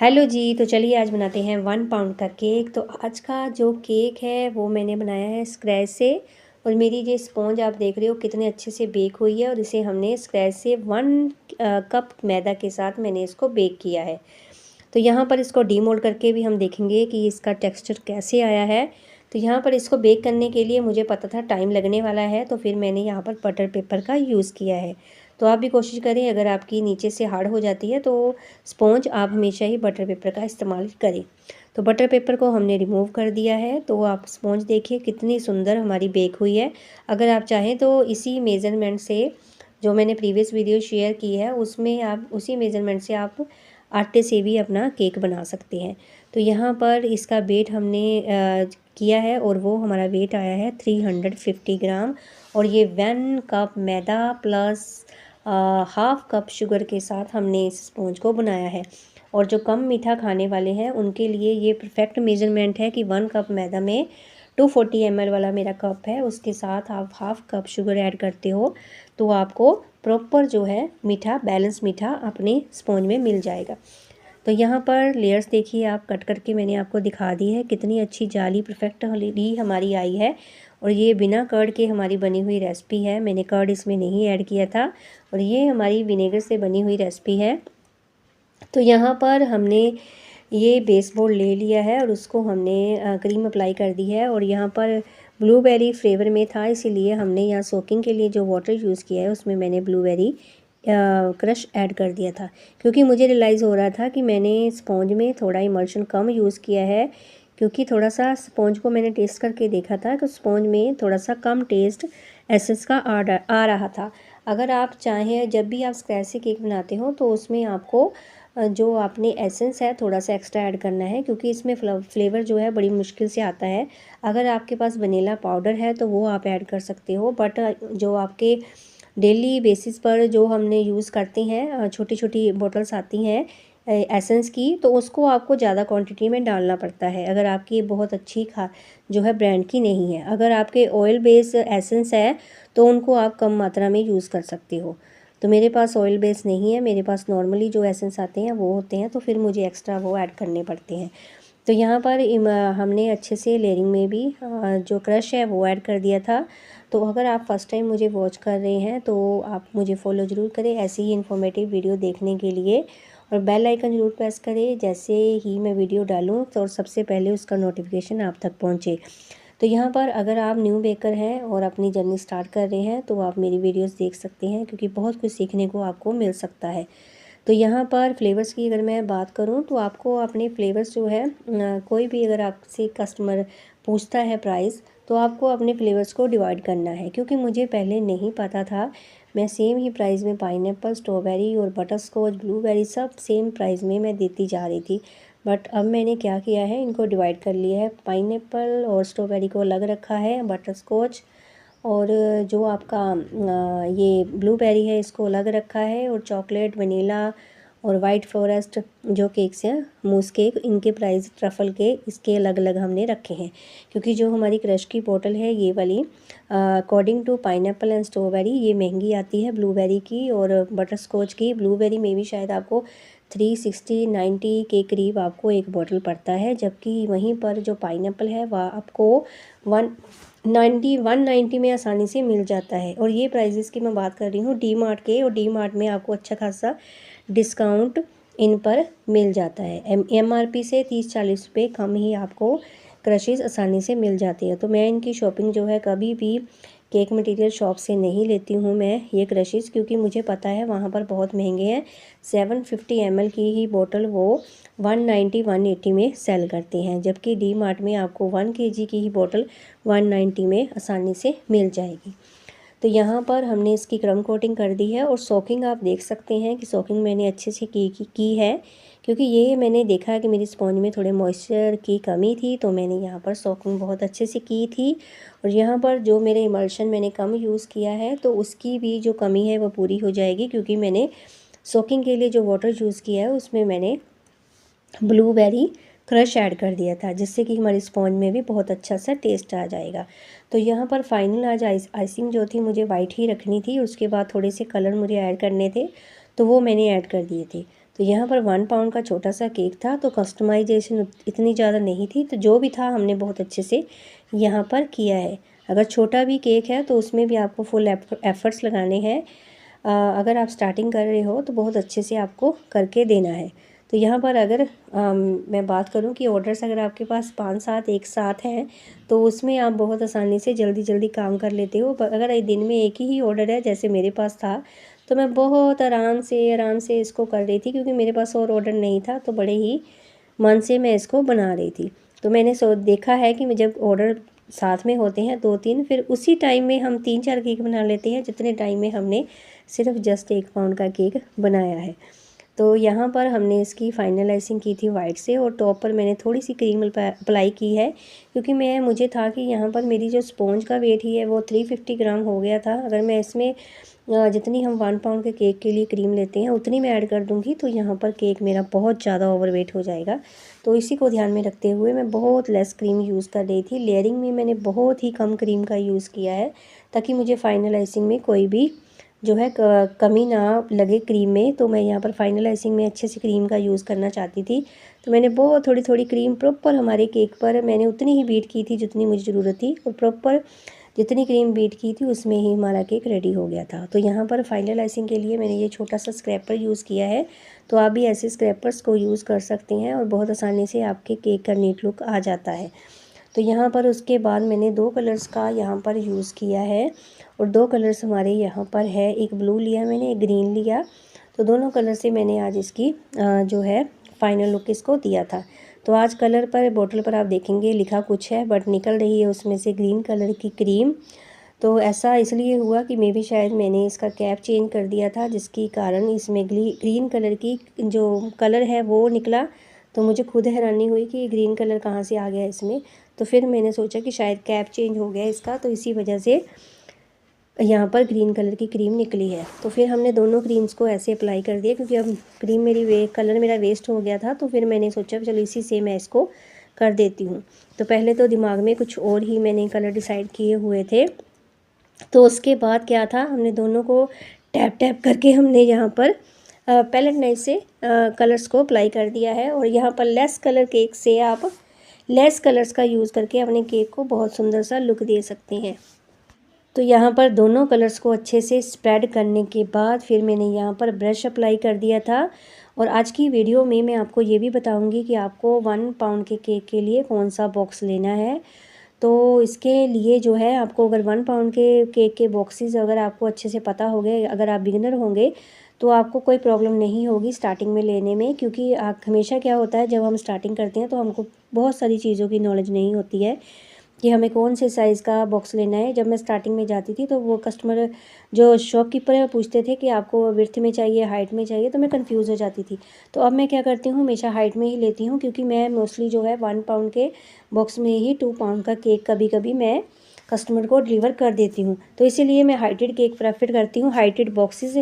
Hello जी। तो चलिए आज बनाते हैं 1 पाउंड का केक। तो आज का जो केक है वो मैंने बनाया है स्क्रैच से। और मेरी ये स्पॉन्ज आप देख रहे हो कितने अच्छे से बेक हुई है। और इसे हमने स्क्रैच से 1 कप मैदा के साथ मैंने इसको बेक किया है। तो यहाँ पर इसको डीमोल्ड करके भी हम देखेंगे कि इसका टेक्सचर कैसे आया है। तो यहाँ पर इसको बेक करने के लिए मुझे पता था टाइम लगने वाला है, तो फिर मैंने यहाँ पर बटर पेपर का यूज़ किया है। तो आप भी कोशिश करें, अगर आपकी नीचे से हार्ड हो जाती है तो स्पॉन्ज आप हमेशा ही बटर पेपर का इस्तेमाल करें। तो बटर पेपर को हमने रिमूव कर दिया है। तो आप स्पॉन्ज देखिए कितनी सुंदर हमारी बेक हुई है। अगर आप चाहें तो इसी मेज़रमेंट से जो मैंने प्रीवियस वीडियो शेयर की है उसमें आप उसी मेज़रमेंट से आप आटे से भी अपना केक बना सकते हैं। तो यहाँ पर इसका वेट हमने किया है और वो हमारा वेट आया है 350 ग्राम। और ये 1 कप मैदा प्लस हाफ़ कप शुगर के साथ हमने इस स्पॉन्ज को बनाया है। और जो कम मीठा खाने वाले हैं उनके लिए ये परफेक्ट मेजरमेंट है कि 1 कप मैदा में 240 ml वाला मेरा कप है, उसके साथ आप हाफ़ कप शुगर ऐड करते हो तो आपको प्रॉपर जो है मीठा, बैलेंस मीठा अपने स्पॉन्ज में मिल जाएगा। तो यहाँ पर लेयर्स देखिए आप कट करके मैंने आपको दिखा दी है कितनी अच्छी जाली परफेक्टली हमारी आई है। और ये बिना कर्ड के हमारी बनी हुई रेसिपी है, मैंने कर्ड इसमें नहीं ऐड किया था। और ये हमारी विनेगर से बनी हुई रेसिपी है। तो यहाँ पर हमने ये बेस बोर्ड ले लिया है और उसको हमने क्रीम अप्लाई कर दी है। और यहाँ पर ब्लूबेरी फ्लेवर में था, इसीलिए हमने यहाँ सोकिंग के लिए जो वाटर यूज़ किया है उसमें मैंने ब्लूबेरी क्रश ऐड कर दिया था। क्योंकि मुझे रियलाइज़ हो रहा था कि मैंने स्पॉन्ज में थोड़ा इमल्शन कम यूज़ किया है। क्योंकि थोड़ा सा स्पॉन्ज को मैंने टेस्ट करके देखा था कि स्पॉन्ज में थोड़ा सा कम टेस्ट एसेंस का आ रहा था। अगर आप चाहें जब भी आप स्क्रैच से केक बनाते हो तो उसमें आपको जो आपने एसेंस है थोड़ा सा एक्स्ट्रा ऐड करना है, क्योंकि इसमें फ्लेवर जो है बड़ी मुश्किल से आता है। अगर आपके पास वनीला पाउडर है तो वो आप ऐड कर सकते हो, बट जो आपके डेली बेसिस पर जो हमने यूज़ करते हैं छोटी छोटी बॉटल्स आती हैं एसेंस की, तो उसको आपको ज़्यादा क्वांटिटी में डालना पड़ता है अगर आपकी बहुत अच्छी जो है ब्रांड की नहीं है। अगर आपके ऑयल बेस एसेंस है तो उनको आप कम मात्रा में यूज़ कर सकते हो। तो मेरे पास ऑयल बेस नहीं है, मेरे पास नॉर्मली जो एसेंस आते हैं वो होते हैं, तो फिर मुझे एक्स्ट्रा वो ऐड करने पड़ते हैं। तो यहाँ पर हमने अच्छे से लेयरिंग में भी जो क्रश है वो ऐड कर दिया था। तो अगर आप फर्स्ट टाइम मुझे वॉच कर रहे हैं तो आप मुझे फॉलो ज़रूर करें ऐसी ही इन्फॉर्मेटिव वीडियो देखने के लिए। और बेल आइकन ज़रूर प्रेस करें, जैसे ही मैं वीडियो डालूँ तो सबसे पहले उसका नोटिफिकेशन आप तक पहुँचे। तो यहाँ पर अगर आप न्यू बेकर हैं और अपनी जर्नी स्टार्ट कर रहे हैं तो आप मेरी वीडियोस देख सकते हैं, क्योंकि बहुत कुछ सीखने को आपको मिल सकता है। तो यहाँ पर फ्लेवर्स की अगर मैं बात करूँ तो आपको अपने फ्लेवर्स जो है कोई भी अगर आपसे कस्टमर पूछता है प्राइस, तो आपको अपने फ्लेवर्स को डिवाइड करना है। क्योंकि मुझे पहले नहीं पता था, मैं सेम ही प्राइस में पाइनएप्पल, स्ट्रॉबेरी और बटर स्कॉच, ब्लूबेरी सब सेम प्राइस में मैं देती जा रही थी। बट अब मैंने क्या किया है, इनको डिवाइड कर लिया है। पाइनएप्पल और स्ट्रॉबेरी को अलग रखा है, बटर स्कॉच और जो आपका ये ब्लूबेरी है इसको अलग रखा है। और चॉकलेट, वनीला और वाइट फॉरेस्ट जो केक्स हैं, मूस केक, इनके प्राइस ट्रफल के इसके अलग अलग हमने रखे हैं। क्योंकि जो हमारी क्रश की बोतल है ये वाली, according to pineapple and strawberry ये महंगी आती है ब्लूबेरी की और बटर स्कॉच की। ब्लूबेरी में भी शायद आपको 360-90 के करीब आपको एक बोतल पड़ता है, जबकि वहीं पर जो पाइनएप्पल है वह आपको 190 में आसानी से मिल जाता है। और ये प्राइजेस की मैं बात कर रही हूँ डी मार्ट के, और डी मार्ट में आपको अच्छा खासा डिस्काउंट इन पर मिल जाता है। MRP से 30-40 रुपये कम ही आपको क्रशेज़ आसानी से मिल जाती है। तो मैं इनकी शॉपिंग जो है कभी भी केक मटेरियल शॉप से नहीं लेती हूँ मैं ये क्रशेज़, क्योंकि मुझे पता है वहाँ पर बहुत महंगे हैं। 750 ml की ही बोतल वो 190-180 में सेल करते हैं, जबकि डी मार्ट में आपको 1 kg की ही बोतल 190 में आसानी से मिल जाएगी। तो यहाँ पर हमने इसकी क्रम कोटिंग कर दी है। और सोकिंग आप देख सकते हैं कि सोकिंग मैंने अच्छे से की है, क्योंकि ये मैंने देखा है कि मेरी स्पॉन्ज में थोड़े मॉइस्चर की कमी थी, तो मैंने यहाँ पर सोकिंग बहुत अच्छे से की थी। और यहाँ पर जो मेरे इमल्शन मैंने कम यूज़ किया है तो उसकी भी जो कमी है वो पूरी हो जाएगी, क्योंकि मैंने सोकिंग के लिए जो वाटर यूज़ किया है उसमें मैंने ब्लूबेरी क्रश ऐड कर दिया था, जिससे कि हमारी स्पॉन्ज में भी बहुत अच्छा सा टेस्ट आ जाएगा। तो यहाँ पर फाइनल आज आइसिंग जो थी मुझे वाइट ही रखनी थी, उसके बाद थोड़े से कलर मुझे ऐड करने थे तो वो मैंने ऐड कर दिए थे। तो यहाँ पर 1 पाउंड का छोटा सा केक था, तो कस्टमाइजेशन इतनी ज़्यादा नहीं थी, तो जो भी था हमने बहुत अच्छे से यहाँ पर किया है। अगर छोटा भी केक है तो उसमें भी आपको फुल एफर्ट्स लगाने हैं। अगर आप स्टार्टिंग कर रहे हो तो बहुत अच्छे से आपको करके देना है। तो यहाँ पर अगर मैं बात करूँ कि ऑर्डर्स अगर आपके पास 5-7 एक साथ हैं तो उसमें आप बहुत आसानी से जल्दी जल्दी काम कर लेते हो। अगर एक दिन में एक ही ऑर्डर है, जैसे मेरे पास था, तो मैं बहुत आराम से इसको कर रही थी, क्योंकि मेरे पास और ऑर्डर नहीं था, तो बड़े ही मन से मैं इसको बना रही थी। तो मैंने देखा है कि जब ऑर्डर साथ में होते हैं 2-3, फिर उसी टाइम में हम 3-4 केक बना लेते हैं, जितने टाइम में हमने सिर्फ जस्ट 1 पाउंड का केक बनाया है। तो यहाँ पर हमने इसकी फाइनलाइजिंग की थी वाइट से, और टॉप पर मैंने थोड़ी सी क्रीम अप्लाई की है, क्योंकि मुझे था कि यहाँ पर मेरी जो स्पॉन्ज का वेट ही है वो 350 ग्राम हो गया था। अगर मैं इसमें जितनी हम 1 पाउंड के केक के लिए क्रीम लेते हैं उतनी मैं ऐड कर दूँगी, तो यहाँ पर केक मेरा बहुत ज़्यादा ओवरवेट हो जाएगा। तो इसी को ध्यान में रखते हुए मैं बहुत लेस क्रीम यूज़ कर रही थी। लेयरिंग में मैंने बहुत ही कम क्रीम का यूज़ किया है, ताकि मुझे फाइनलाइजिंग में कोई भी जो है कमी ना लगे क्रीम में। तो मैं यहाँ पर फाइनलाइजिंग में अच्छे से क्रीम का यूज़ करना चाहती थी, तो मैंने बहुत थोड़ी थोड़ी क्रीम प्रॉपर हमारे केक पर मैंने उतनी ही बीट की थी जितनी मुझे ज़रूरत थी, और प्रॉपर जितनी क्रीम बीट की थी उसमें ही हमारा केक रेडी हो गया था। तो यहाँ पर फाइनलाइजिंग के लिए मैंने ये छोटा सा स्क्रैपर यूज़ किया है, तो आप भी ऐसे स्क्रैपर्स को यूज़ कर सकते हैं और बहुत आसानी से आपके केक का नीट लुक आ जाता है। तो यहाँ पर उसके बाद मैंने 2 कलर्स का यहाँ पर यूज़ किया है, और 2 कलर्स हमारे यहाँ पर है, एक ब्लू लिया मैंने, एक ग्रीन लिया। तो दोनों कलर से मैंने आज इसकी जो है फाइनल लुक इसको दिया था। तो आज कलर पर बोतल पर आप देखेंगे लिखा कुछ है, बट निकल रही है उसमें से ग्रीन कलर की क्रीम। तो ऐसा इसलिए हुआ कि मे बी शायद मैंने इसका कैप चेंज कर दिया था, जिसके कारण इसमें ग्रीन कलर की जो कलर है वो निकला। तो मुझे खुद हैरानी हुई कि ग्रीन कलर कहाँ से आ गया इसमें। तो फिर मैंने सोचा कि शायद कैप चेंज हो गया इसका, तो इसी वजह से यहाँ पर ग्रीन कलर की क्रीम निकली है। तो फिर हमने दोनों क्रीम्स को ऐसे अप्लाई कर दिया, क्योंकि अब क्रीम कलर मेरा वेस्ट हो गया था। तो फिर मैंने सोचा चलो इसी से मैं इसको कर देती हूँ। तो पहले तो दिमाग में कुछ और ही मैंने कलर डिसाइड किए हुए थे, तो उसके बाद क्या था, हमने दोनों को टैप टैप करके हमने यहाँ पर पैलेट नाइफ से कलर्स को अप्लाई कर दिया है। और यहाँ पर लेस कलर केक से आप लेस कलर्स का यूज़ करके अपने केक को बहुत सुंदर सा लुक दे सकते हैं। तो यहाँ पर दोनों कलर्स को अच्छे से स्प्रेड करने के बाद फिर मैंने यहाँ पर ब्रश अप्लाई कर दिया था। और आज की वीडियो में मैं आपको ये भी बताऊँगी कि आपको 1 पाउंड के केक के लिए कौन सा बॉक्स लेना है। तो इसके लिए जो है आपको अगर 1 पाउंड के केक के बॉक्सेस अगर आपको अच्छे से पता हो गए, अगर आप बिगिनर होंगे तो आपको कोई प्रॉब्लम नहीं होगी स्टार्टिंग में लेने में, क्योंकि हमेशा क्या होता है जब हम स्टार्टिंग करते हैं तो हमको बहुत सारी चीज़ों की नॉलेज नहीं होती है कि हमें कौन से साइज़ का बॉक्स लेना है। जब मैं स्टार्टिंग में जाती थी तो वो कस्टमर जो शॉपकीपर है पूछते थे कि आपको विड्थ में चाहिए, हाइट में चाहिए, तो मैं कंफ्यूज हो जाती थी। तो अब मैं क्या करती हूँ, हमेशा हाइट में ही लेती हूँ, क्योंकि मैं मोस्टली जो है 1 पाउंड के बॉक्स में ही 2 पाउंड का केक कभी कभी मैं कस्टमर को डिलीवर कर देती हूँ। तो इसीलिए मैं हाइटेड केक प्रेफर करती हूँ, हाइटेड बॉक्सेस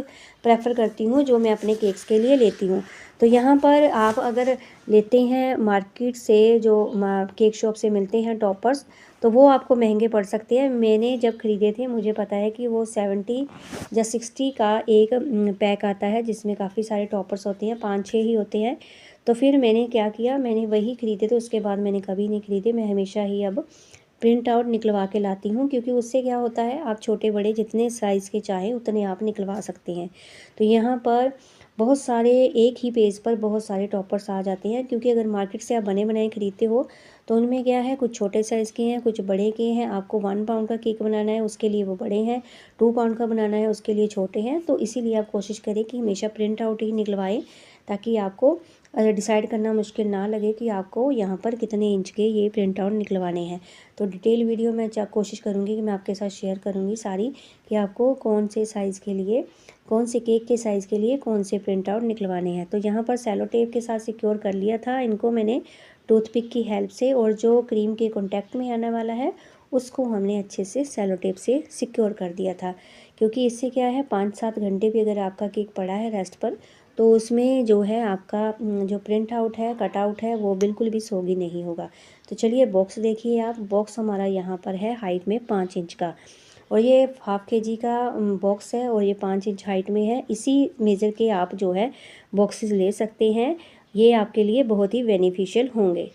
प्रेफर करती हूँ जो मैं अपने केक्स के लिए लेती हूँ। तो यहाँ पर आप अगर लेते हैं मार्केट से, जो केक शॉप से मिलते हैं टॉपर्स, तो वो आपको महंगे पड़ सकते हैं। मैंने जब ख़रीदे थे मुझे पता है कि वो 70 या 60 का एक पैक आता है, जिसमें काफ़ी सारे टॉपर्स होते हैं, 5-6 ही होते हैं। तो फिर मैंने क्या किया, मैंने वही ख़रीदे थे, उसके बाद मैंने कभी नहीं ख़रीदे। मैं हमेशा ही अब प्रिंट आउट निकलवा के लाती हूँ, क्योंकि उससे क्या होता है आप छोटे बड़े जितने साइज़ के चाहें उतने आप निकलवा सकते हैं। तो यहाँ पर बहुत सारे एक ही पेज पर बहुत सारे टॉपर्स आ जाते हैं, क्योंकि अगर मार्केट से आप बने बनाए ख़रीदते हो तो उनमें क्या है, कुछ छोटे साइज़ के हैं, कुछ बड़े के हैं। आपको 1 पाउंड का केक बनाना है उसके लिए वो बड़े हैं, 2 पाउंड का बनाना है उसके लिए छोटे हैं। तो इसीलिए आप कोशिश करें कि हमेशा प्रिंट आउट ही निकलवाएं, ताकि आपको डिसाइड करना मुश्किल ना लगे कि आपको यहाँ पर कितने इंच के ये प्रिंट आउट निकलवाने हैं। तो डिटेल वीडियो मैं कोशिश करूँगी कि मैं आपके साथ शेयर करूँगी सारी, कि आपको कौन से साइज़ के लिए, कौन से केक के साइज़ के लिए कौन से प्रिंट आउट निकलवाने हैं। तो यहाँ पर सेलो टेप के साथ सिक्योर कर लिया था इनको मैंने टूथपिक की हेल्प से, और जो क्रीम के कॉन्टैक्ट में आने वाला है उसको हमने अच्छे से सेलो टेप से सिक्योर कर दिया था। क्योंकि इससे क्या है, 5-7 घंटे भी अगर आपका केक पड़ा है रेस्ट पर, तो उसमें जो है आपका जो प्रिंट आउट है, कट आउट है, वो बिल्कुल भी सोगी नहीं होगा। तो चलिए बॉक्स देखिए आप, बॉक्स हमारा यहाँ पर है हाइट में 5 इंच का। और ये हाफ़ केजी का बॉक्स है और ये 5 इंच हाइट में है। इसी मेज़र के आप जो है बॉक्सेस ले सकते हैं, ये आपके लिए बहुत ही बेनिफिशियल होंगे।